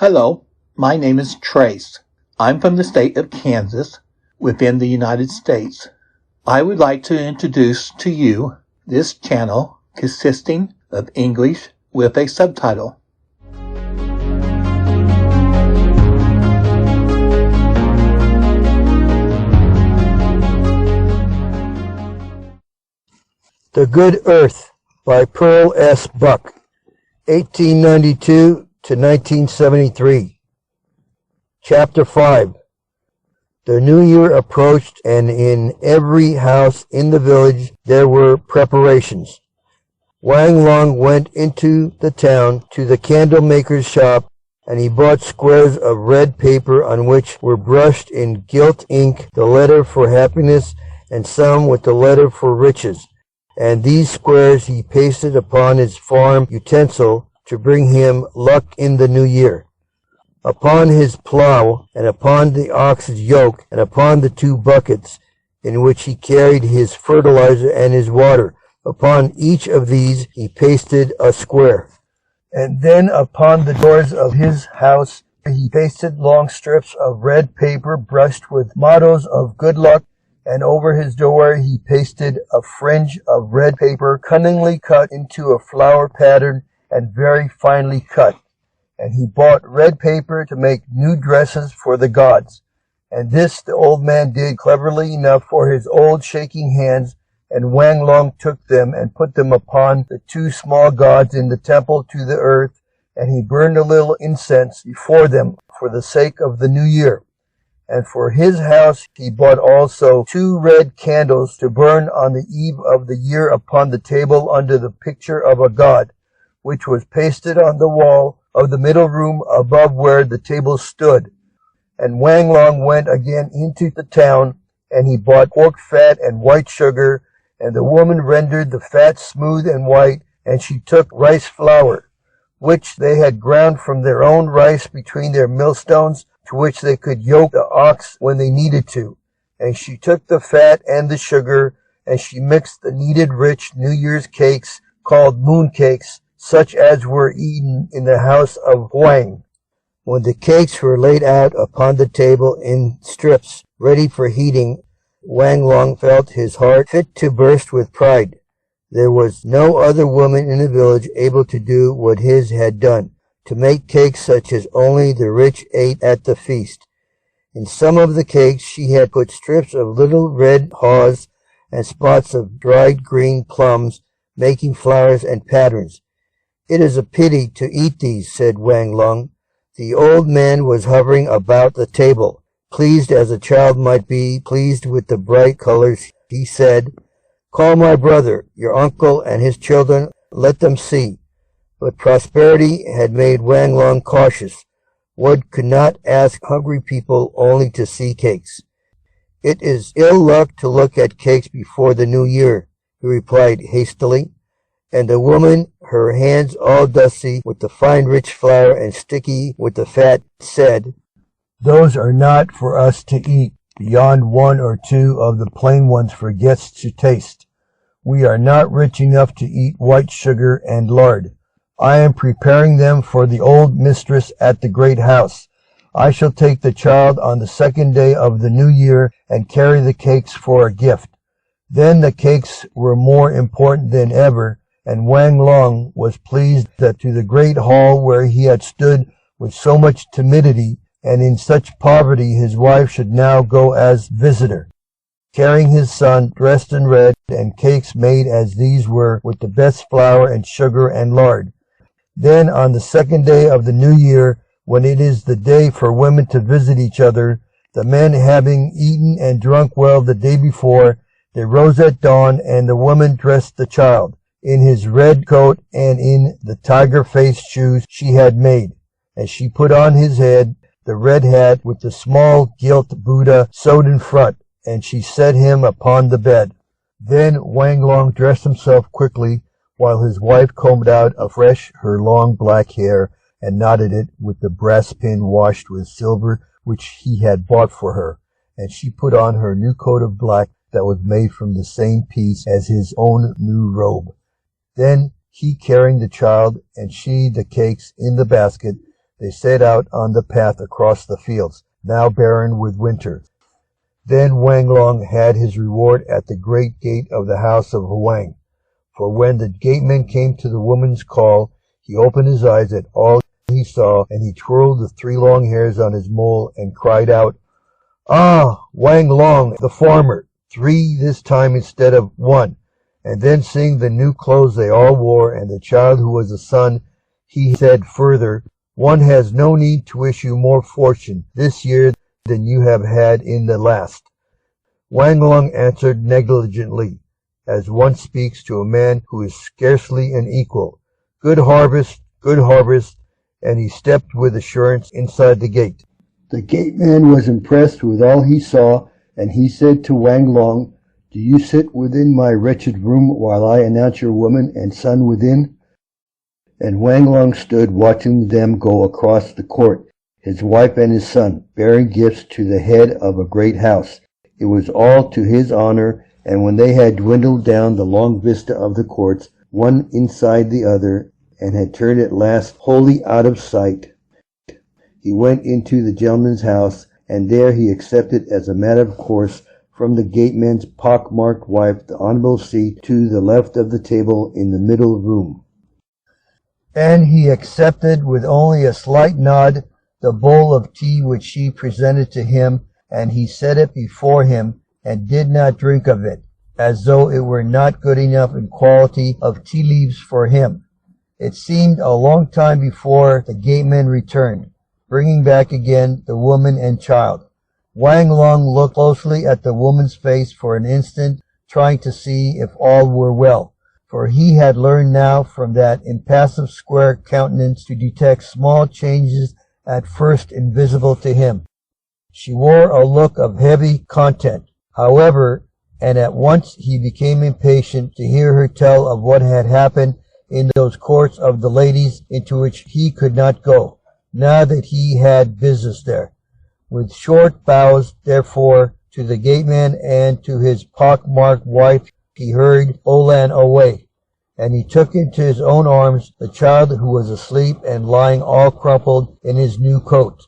Hello, my name is Trace. I'm from the state of Kansas, within the United States. I would like to introduce to you this channel consisting of English with a subtitle. The Good Earth by Pearl S. Buck, 1892 to 1973. Chapter 5. The New Year approached, and in every house in the village there were preparations. Wang Long went into the town to the candlemaker's shop, and he bought squares of red paper on which were brushed in gilt ink the letter for happiness and some with the letter for riches, and these squares he pasted upon his farm utensil to bring him luck in the new year. Upon his plough, and upon the ox's yoke, and upon the 2 buckets in which he carried his fertilizer and his water, upon each of these he pasted a square. And then upon the doors of his house he pasted long strips of red paper brushed with mottos of good luck, and over his door he pasted a fringe of red paper cunningly cut into a flower pattern and very finely cut. And he bought red paper to make new dresses for the gods. And this the old man did cleverly enough for his old shaking hands, and Wang Long took them and put them upon the 2 small gods in the temple to the earth, and he burned a little incense before them for the sake of the new year. And for his house he bought also 2 red candles to burn on the eve of the year upon the table under the picture of a god, which was pasted on the wall of the middle room above where the table stood. And Wang Long went again into the town, and he bought pork fat and white sugar, and the woman rendered the fat smooth and white, and she took rice flour, which they had ground from their own rice between their millstones, to which they could yoke the ox when they needed to. And she took the fat and the sugar, and she mixed the kneaded rich New Year's cakes, called moon cakes, such as were eaten in the house of Huang. When the cakes were laid out upon the table in strips, ready for heating, Wang Long felt his heart fit to burst with pride. There was no other woman in the village able to do what his had done, to make cakes such as only the rich ate at the feast. In some of the cakes she had put strips of little red haws and spots of dried green plums, making flowers and patterns. "It is a pity to eat these," said Wang Long. The old man was hovering about the table, pleased as a child might be pleased with the bright colors. He said, "Call my brother, your uncle, and his children, let them see." But prosperity had made Wang Long cautious. One could not ask hungry people only to see cakes. "It is ill luck to look at cakes before the new year," he replied hastily. And the woman, her hands all dusty with the fine rich flour and sticky with the fat, said, "Those are not for us to eat, beyond 1 or 2 of the plain ones for guests to taste. We are not rich enough to eat white sugar and lard. I am preparing them for the old mistress at the great house. I shall take the child on the 2nd day of the new year and carry the cakes for a gift." Then the cakes were more important than ever, and Wang Long was pleased that to the great hall where he had stood with so much timidity and in such poverty his wife should now go as visitor, carrying his son dressed in red, and cakes made as these were with the best flour and sugar and lard. Then on the 2nd day of the new year, when it is the day for women to visit each other, the men having eaten and drunk well the day before, they rose at dawn, and the woman dressed the child in his red coat and in the tiger-faced shoes she had made, and she put on his head the red hat with the small gilt Buddha sewed in front, and she set him upon the bed. Then Wang Long dressed himself quickly, while his wife combed out afresh her long black hair and knotted it with the brass pin washed with silver which he had bought for her, and she put on her new coat of black that was made from the same piece as his own new robe. Then he carrying the child, and she the cakes in the basket, they set out on the path across the fields, now barren with winter. Then Wang Long had his reward at the great gate of the house of Huang. For when the gateman came to the woman's call, he opened his eyes at all he saw, and he twirled the 3 long hairs on his mole and cried out, "Ah, Wang Long, the farmer, 3 this time instead of 1. And then seeing the new clothes they all wore and the child who was a son, he said further, "One has no need to wish you more fortune this year than you have had in the last." Wang Long answered negligently, as one speaks to a man who is scarcely an equal, good harvest, and he stepped with assurance inside the gate. The gateman was impressed with all he saw, and he said to Wang Long, "Do you sit within my wretched room while I announce your woman and son within?" And Wang Long stood watching them go across the court, his wife and his son, bearing gifts to the head of a great house. It was all to his honor, and when they had dwindled down the long vista of the courts, one inside the other, and had turned at last wholly out of sight, he went into the gentleman's house, and there he accepted as a matter of course from the gateman's pock-marked wife the honorable seat to the left of the table in the middle room. And he accepted with only a slight nod the bowl of tea which she presented to him, and he set it before him and did not drink of it, as though it were not good enough in quality of tea leaves for him. It seemed a long time before the gateman returned, bringing back again the woman and child. Wang Long looked closely at the woman's face for an instant, trying to see if all were well, for he had learned now from that impassive square countenance to detect small changes at first invisible to him. She wore a look of heavy content, however, and at once he became impatient to hear her tell of what had happened in those courts of the ladies into which he could not go, now that he had business there. With short bows, therefore, to the gateman and to his pock-marked wife, he hurried Olan away, and he took into his own arms the child who was asleep and lying all crumpled in his new coat.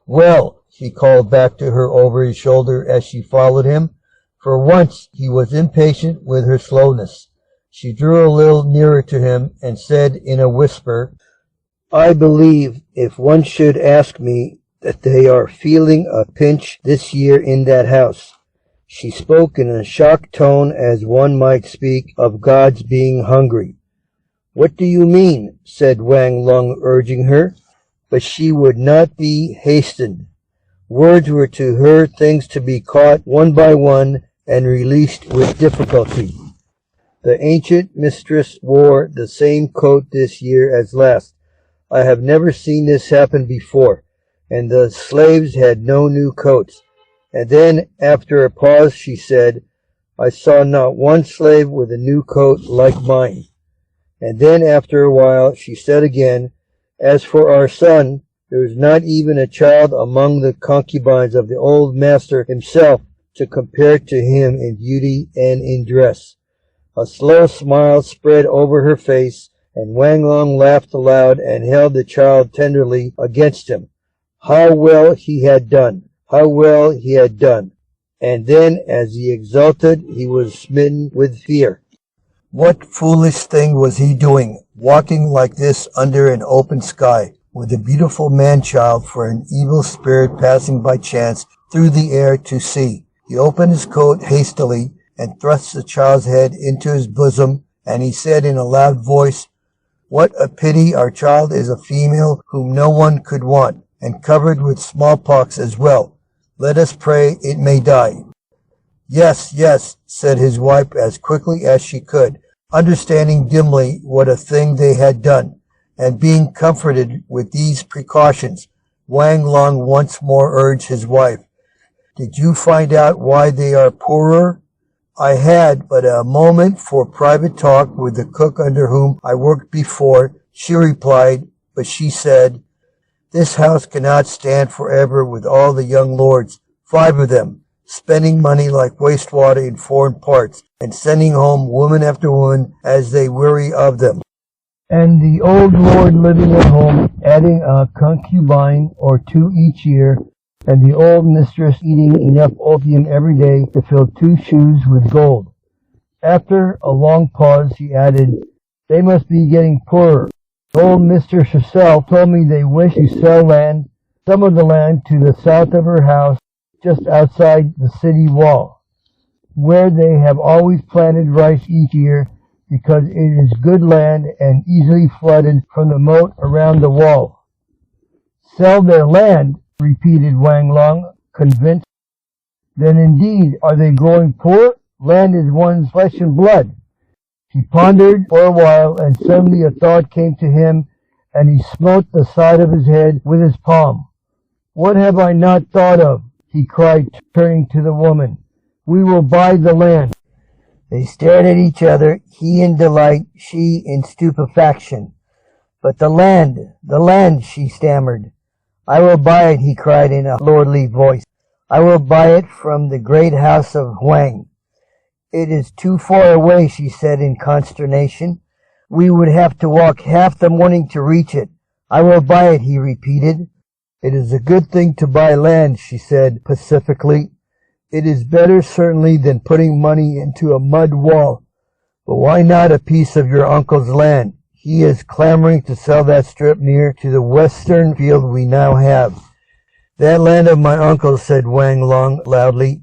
"Well," he called back to her over his shoulder as she followed him. For once he was impatient with her slowness. She drew a little nearer to him and said in a whisper, "I believe, if one should ask me, that they are feeling a pinch this year in that house." She spoke in a shocked tone as one might speak of gods being hungry. "What do you mean?" said Wang Long, urging her, but she would not be hastened. Words were to her things to be caught one by one and released with difficulty. The ancient mistress wore the same coat this year as last. I have never seen this happen before, and the slaves had no new coats. And then, after a pause, she said, "I saw not one slave with a new coat like mine." And then, after a while, she said again, "As for our son, there is not even a child among the concubines of the old master himself to compare to him in beauty and in dress." A slow smile spread over her face, and Wang Long laughed aloud and held the child tenderly against him. How well he had done! How well he had done! And then, as he exulted, he was smitten with fear. What foolish thing was he doing, walking like this under an open sky, with a beautiful man-child for an evil spirit passing by chance through the air to see? He opened his coat hastily and thrust the child's head into his bosom, and he said in a loud voice, "What a pity our child is a female whom no one could want, and covered with smallpox as well. Let us pray it may die." "Yes, yes," said his wife as quickly as she could, understanding dimly what a thing they had done, and being comforted with these precautions. Wang Long once more urged his wife, "Did you find out why they are poorer?" "I had but a moment for private talk with the cook under whom I worked before," she replied, but she said, "This house cannot stand forever with all the young lords, 5 of them, spending money like wastewater in foreign parts, and sending home woman after woman as they weary of them." and the old lord living at home, adding a concubine or two each year, and the old mistress eating enough opium every day to fill 2 shoes with gold. After a long pause, he added, "They must be getting poorer. The old mistress herself told me they wish to sell land, some of the land to the south of her house, just outside the city wall, where they have always planted rice each year, because it is good land and easily flooded from the moat around the wall." "Sell their land?" repeated Wang Long, convinced. "Then indeed are they growing poor? Land is one's flesh and blood." He pondered for a while, and suddenly a thought came to him, and he smote the side of his head with his palm. "What have I not thought of?" he cried, turning to the woman. "We will buy the land." They stared at each other, he in delight, she in stupefaction. "But the land," she stammered. "I will buy it," he cried in a lordly voice. "I will buy it from the great house of Huang." "It is too far away," she said in consternation. "We would have to walk half the morning to reach it." "I will buy it," he repeated. "It is a good thing to buy land," she said pacifically. "It is better certainly than putting money into a mud wall. But why not a piece of your uncle's land? He is clamoring to sell that strip near to the western field we now have." "That land of my uncle's," said Wang Long loudly.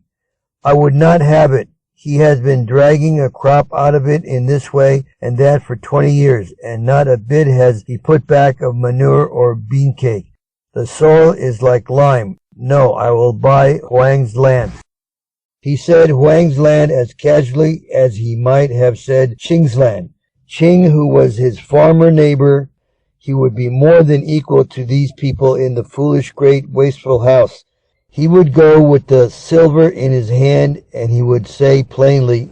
"I would not have it. He has been dragging a crop out of it in this way and that for 20 years, and not a bit has he put back of manure or bean cake. The soil is like lime. No, I will buy Huang's land." He said Huang's land as casually as he might have said Ching's land. Ching, who was his farmer neighbor, he would be more than equal to these people in the foolish, great, wasteful house. He would go with the silver in his hand, and he would say plainly,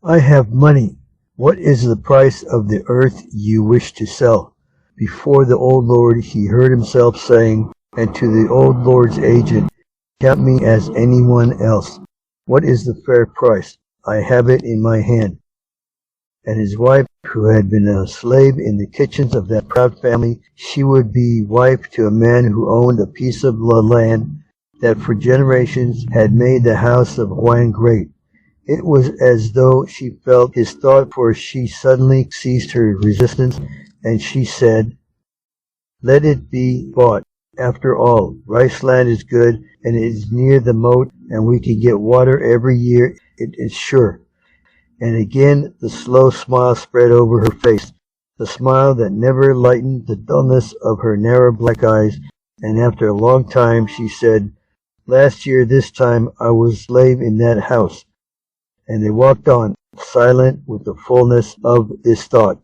"I have money. What is the price of the earth you wish to sell?" Before the old lord he heard himself saying, and to the old lord's agent, "Count me as anyone else. What is the fair price? I have it in my hand." And his wife, who had been a slave in the kitchens of that proud family, she would be wife to a man who owned a piece of land that for generations had made the house of Huang great. It was as though she felt his thought, for she suddenly ceased her resistance, and she said, "Let it be bought. After all, rice land is good, and it is near the moat, and we can get water every year, it is sure." And again the slow smile spread over her face, the smile that never lightened the dullness of her narrow black eyes, and after a long time she said, "Last year this time I was slave in that house." And they walked on, silent with the fullness of this thought.